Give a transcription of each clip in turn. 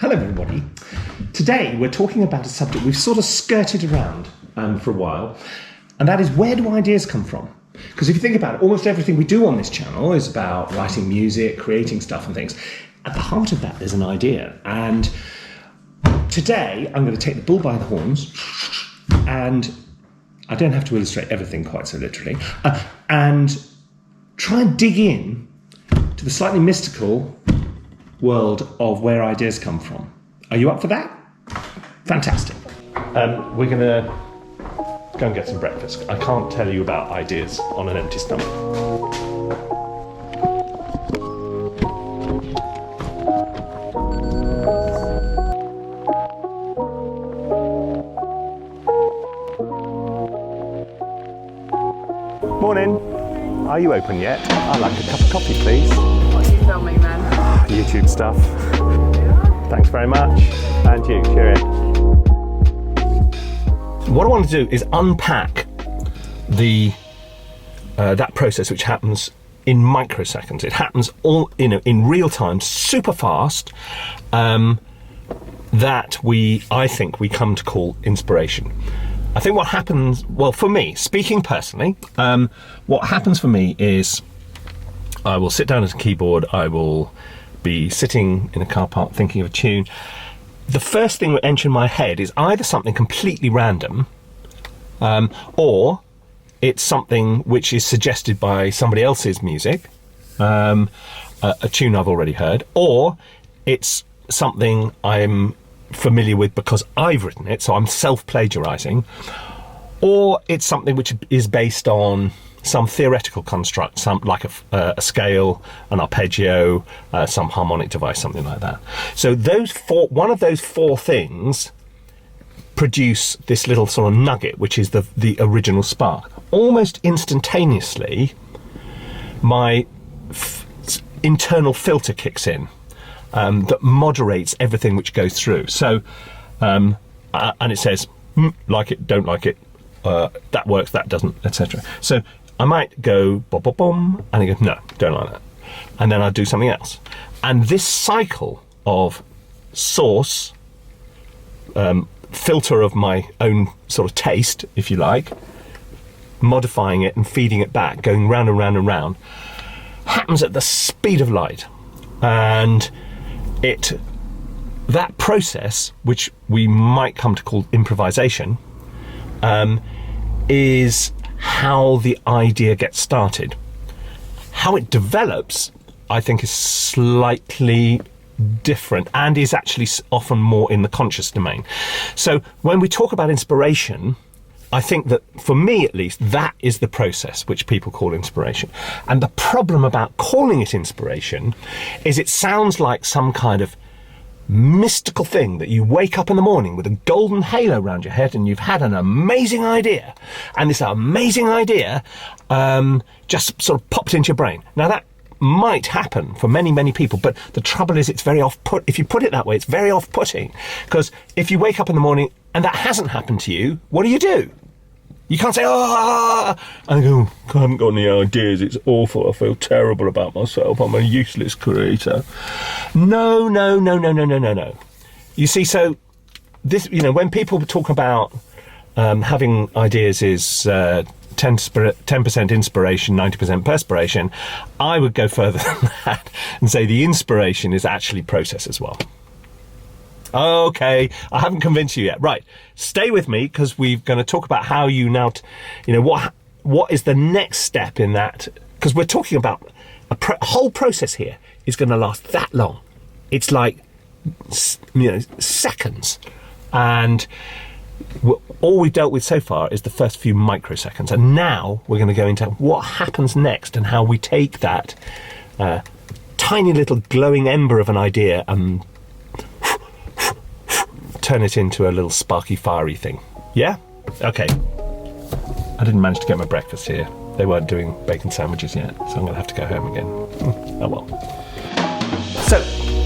Hello everybody. Today we're talking about a subject we've sort of skirted around for a while, and that is, where do ideas come from? Because if you think about it, almost everything we do on this channel is about writing music, creating stuff and things. At the heart of that there's an idea, and today I'm going to take the bull by the horns, and I don't have to illustrate everything quite so literally, and try and dig in to the slightly mystical world of where ideas come from. Are you up for that? Fantastic. We're going to go and get some breakfast. I can't tell you about ideas on an empty stomach. Morning. Are you open yet? I'd like a cup of coffee, please. What are you filming then? YouTube stuff. Thanks very much. And you, cheerio. What I want to do is unpack that process, which happens in microseconds. It happens all in real time, super fast. That I think we come to call inspiration. I think what happens, well, for me, speaking personally, what happens for me is I will sit down at a keyboard, I will be sitting in a car park thinking of a tune. The first thing that enters my head is either something completely random, or it's something which is suggested by somebody else's music, a tune I've already heard, or it's something I'm familiar with because I've written it, so I'm self-plagiarizing, or it's something which is based on some theoretical construct, some like a scale, an arpeggio, some harmonic device, something like that. So one of those four things produce this little sort of nugget, which is the original spark. Almost instantaneously, my internal filter kicks in that moderates everything which goes through. So, and it says, like it, don't like it, that works, that doesn't, etc. So I might go bom bom bom, and I go, no, don't like that, and then I do something else, and this cycle of source, filter of my own sort of taste, if you like, modifying it and feeding it back, going round and round and round, happens at the speed of light, and that process, which we might come to call improvisation, is how the idea gets started. How it develops, I think, is slightly different and is actually often more in the conscious domain. So when we talk about inspiration, I think that, for me at least, that is the process which people call inspiration. And the problem about calling it inspiration is it sounds like some kind of mystical thing that you wake up in the morning with a golden halo around your head and you've had an amazing idea, and this amazing idea just sort of popped into your brain. Now that might happen for many people, but the trouble is it's very if you put it that way, it's very off-putting, because if you wake up in the morning and that hasn't happened to you, what do? You can't say, and go, I haven't got any ideas, it's awful, I feel terrible about myself, I'm a useless creator. No. You see, so this, when people talk about having ideas is 10% inspiration, 90% perspiration, I would go further than that and say the inspiration is actually process as well. Okay, I haven't convinced you yet. Right, stay with me, because we're going to talk about how you now, what is the next step in that, because we're talking about a whole process here is going to last that long. It's like, seconds, and all we've dealt with so far is the first few microseconds, and now we're going to go into what happens next and how we take that tiny little glowing ember of an idea and turn it into a little sparky, fiery thing. Yeah? Okay. I didn't manage to get my breakfast here. They weren't doing bacon sandwiches yet, so I'm going to have to go home again. Oh well. So,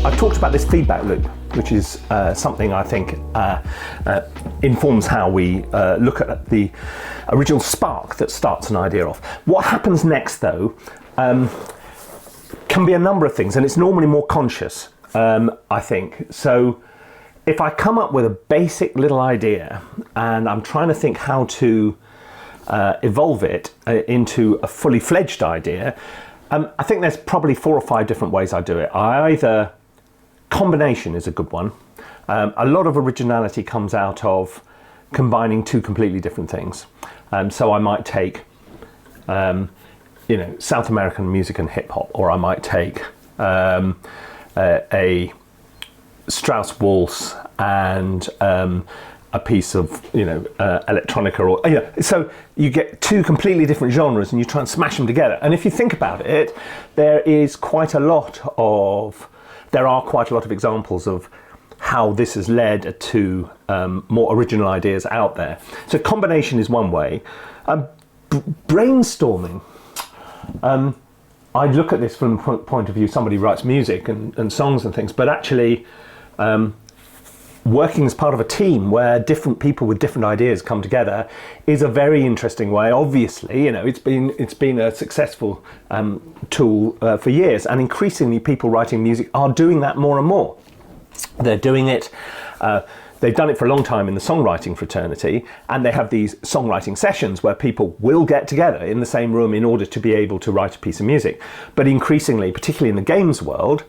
I've talked about this feedback loop, which is something I think informs how we look at the original spark that starts an idea off. What happens next, though, can be a number of things, and it's normally more conscious. I think. So if I come up with a basic little idea and I'm trying to think how to evolve it into a fully fledged idea, I think there's probably 4 or 5 different ways I do it. Combination is a good one. A lot of originality comes out of combining 2 completely different things. So I might take, South American music and hip hop, or I might take a Strauss waltz and a piece of electronica, or so you get 2 completely different genres and you try and smash them together. And if you think about it, there are quite a lot of examples of how this has led to more original ideas out there. So combination is one way. Brainstorming. I'd look at this from the point of view, somebody writes music and songs and things, but actually working as part of a team where different people with different ideas come together is a very interesting way. Obviously, it's been a successful tool for years, and increasingly people writing music are doing that more and more. They're doing it. They've done it for a long time in the songwriting fraternity, and they have these songwriting sessions where people will get together in the same room in order to be able to write a piece of music. But increasingly, particularly in the games world,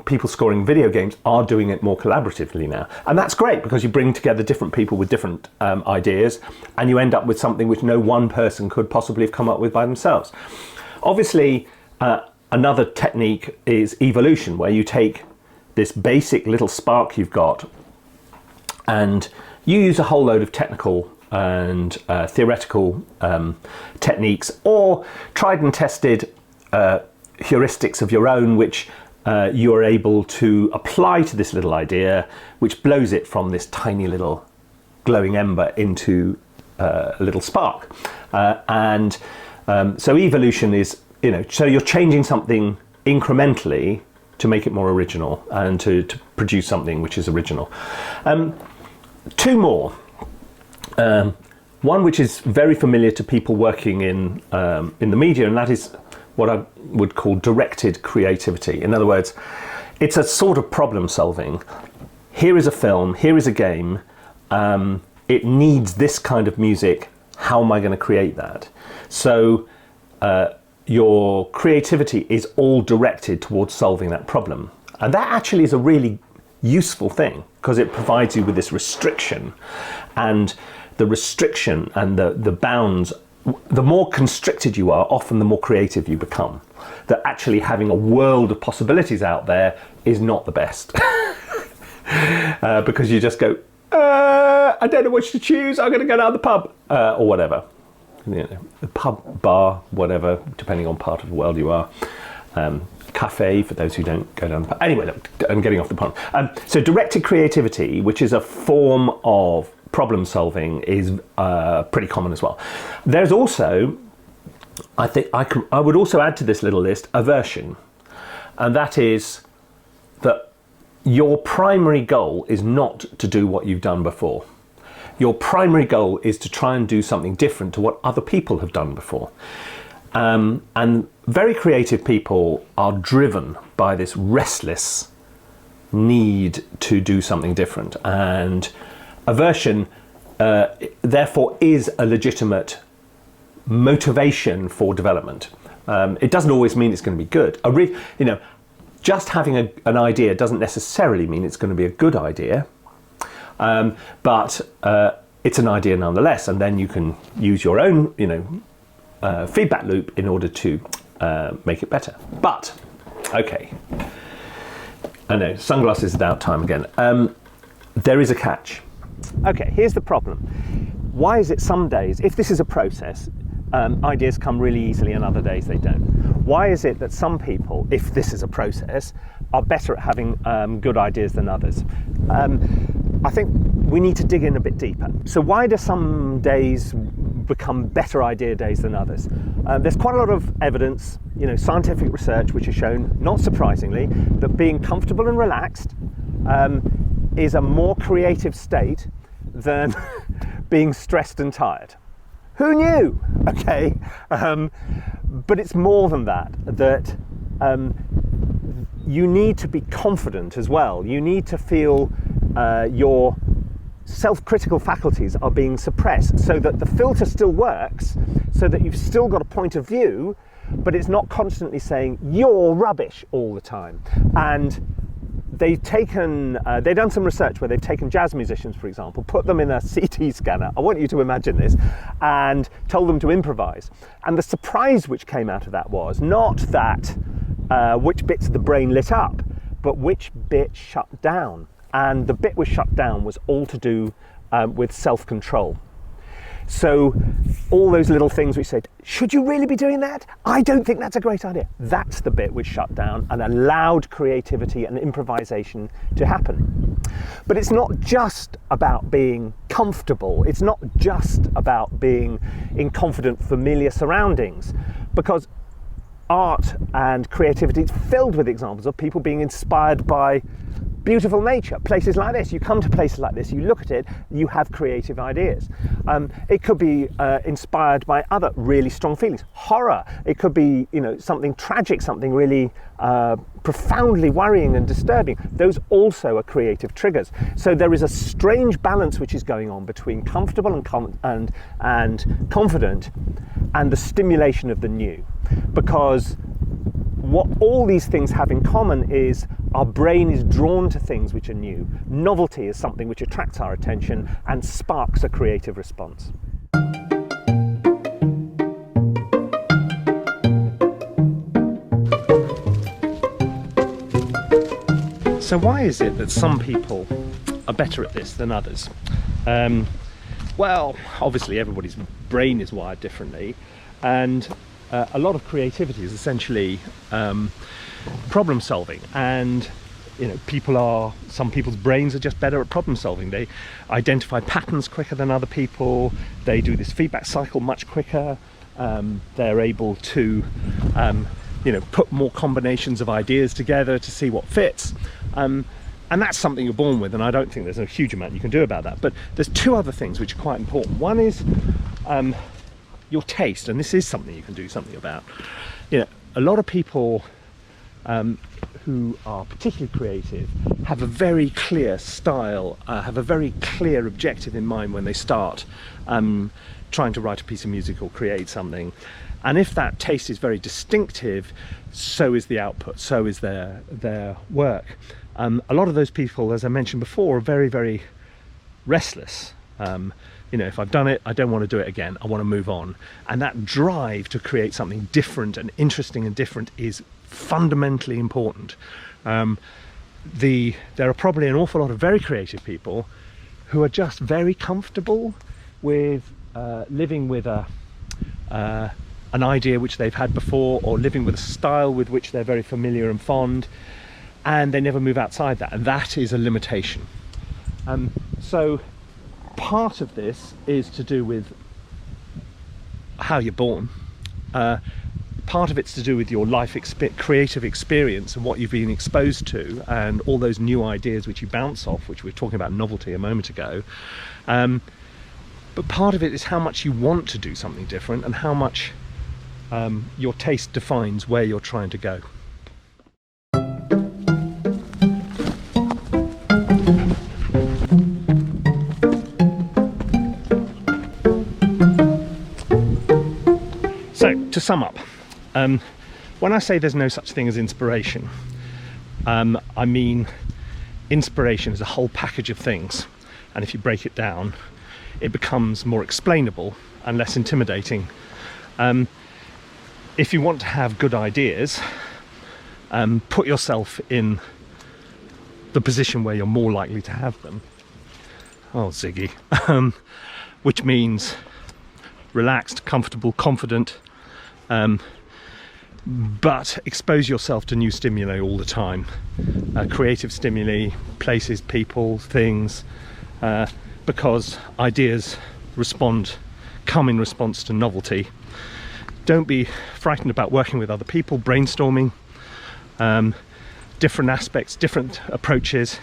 people scoring video games are doing it more collaboratively now. And that's great because you bring together different people with different ideas, and you end up with something which no one person could possibly have come up with by themselves. Obviously, another technique is evolution, where you take this basic little spark you've got and you use a whole load of technical and theoretical techniques, or tried and tested heuristics of your own, which you are able to apply to this little idea, which blows it from this tiny little glowing ember into a little spark. So evolution is, so you're changing something incrementally to make it more original and to produce something which is original. 2 more. One which is very familiar to people working in the media, and that is what I would call directed creativity. In other words, it's a sort of problem solving. Here is a film, here is a game, it needs this kind of music, how am I going to create that? So your creativity is all directed towards solving that problem. And that actually is a really useful thing, because it provides you with this restriction, and the restriction and the bounds, the more constricted you are, often the more creative you become. That actually having a world of possibilities out there is not the best. Because you just go, I don't know which to choose, I'm going to go down the pub, or whatever. The pub, bar, whatever, depending on part of the world you are. Cafe, for those who don't go down the pub. Anyway, look, I'm getting off the point. So directed creativity, which is a form of problem solving, is pretty common as well. There's also, I think I would also add to this little list, aversion. And that is that your primary goal is not to do what you've done before. Your primary goal is to try and do something different to what other people have done before. And very creative people are driven by this restless need to do something different. And aversion, therefore, is a legitimate motivation for development. It doesn't always mean it's going to be good. Just having an idea doesn't necessarily mean it's going to be a good idea. But it's an idea nonetheless, and then you can use your own, feedback loop in order to make it better. But, okay, I know, sunglasses are out time again. There is a catch. Okay, here's the problem. Why is it some days, if this is a process, ideas come really easily and other days they don't? Why is it that some people, if this is a process, are better at having good ideas than others? I think we need to dig in a bit deeper. So why do some days become better idea days than others? There's quite a lot of evidence, scientific research, which has shown, not surprisingly, that being comfortable and relaxed is a more creative state than being stressed and tired. Who knew? Okay, but it's more than that. you need to be confident as well. You need to feel your self-critical faculties are being suppressed so that the filter still works, so that you've still got a point of view, but it's not constantly saying you're rubbish all the time. And they've done some research where they've taken jazz musicians, for example, put them in a CT scanner, I want you to imagine this, and told them to improvise. And the surprise which came out of that was not that which bits of the brain lit up, but which bit shut down. And the bit was shut down was all to do with self-control. So all those little things which said, should you really be doing that? I don't think that's a great idea. That's the bit which shut down and allowed creativity and improvisation to happen. But it's not just about being comfortable. It's not just about being in confident, familiar surroundings, because art and creativity is filled with examples of people being inspired by beautiful nature, places like this. You come to places like this, you look at it, you have creative ideas. It could be inspired by other really strong feelings. Horror, it could be, something tragic, something really profoundly worrying and disturbing. Those also are creative triggers. So there is a strange balance which is going on between comfortable and confident and the stimulation of the new. Because what all these things have in common is our brain is drawn to things which are new. Novelty is something which attracts our attention and sparks a creative response. So why is it that some people are better at this than others? Well, obviously everybody's brain is wired differently, and a lot of creativity is essentially problem solving, and some people's brains are just better at problem solving. They identify patterns quicker than other people. They do this feedback cycle much quicker. They're able to put more combinations of ideas together to see what fits. And that's something you're born with, and I don't think there's a huge amount you can do about that. But there's two other things which are quite important. One is your taste, and this is something you can do something about. A lot of people who are particularly creative have a very clear style, have a very clear objective in mind when they start trying to write a piece of music or create something. And if that taste is very distinctive, so is the output, so is their work. A lot of those people, as I mentioned before, are very, very restless. If I've done it, I don't want to do it again. I want to move on. And that drive to create something different and interesting and different is fundamentally important. There are probably an awful lot of very creative people who are just very comfortable with living with an idea which they've had before, or living with a style with which they're very familiar and fond, and they never move outside that, and that is a limitation. So part of this is to do with how you're born. Part of it's to do with your life creative experience and what you've been exposed to, and all those new ideas which you bounce off, which we were talking about novelty a moment ago. But part of it is how much you want to do something different, and how much your taste defines where you're trying to go. So, to sum up, when I say there's no such thing as inspiration, I mean inspiration is a whole package of things, and if you break it down, it becomes more explainable and less intimidating. If you want to have good ideas, put yourself in the position where you're more likely to have them. Oh, Ziggy. Which means relaxed, comfortable, confident, but expose yourself to new stimuli all the time. Creative stimuli, places, people, things, because ideas come in response to novelty. Don't be frightened about working with other people, brainstorming, different aspects, different approaches.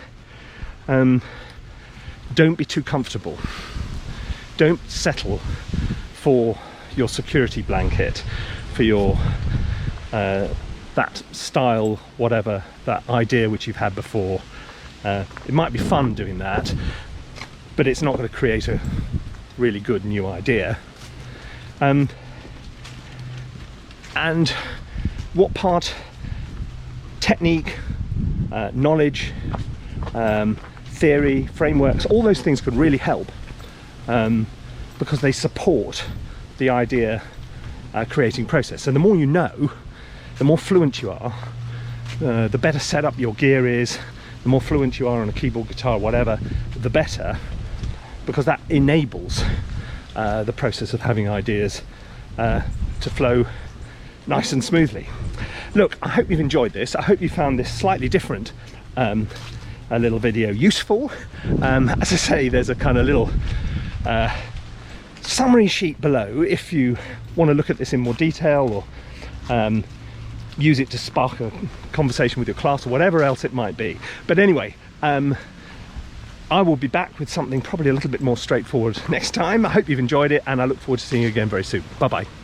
Don't be too comfortable. Don't settle for your security blanket, for your that style, whatever, that idea which you've had before. It might be fun doing that, but it's not going to create a really good new idea. And what part technique, knowledge, theory, frameworks, all those things could really help, because they support the idea creating process. And the more you know, the more fluent you are, the better set up your gear is, the more fluent you are on a keyboard, guitar, whatever, the better, because that enables the process of having ideas to flow nice and smoothly. Look, I hope you've enjoyed this. I hope you found this slightly different a little video useful. As I say, there's a kind of little summary sheet below if you want to look at this in more detail, or use it to spark a conversation with your class, or whatever else it might be. But anyway, I will be back with something probably a little bit more straightforward next time. I hope you've enjoyed it, and I look forward to seeing you again very soon. Bye bye.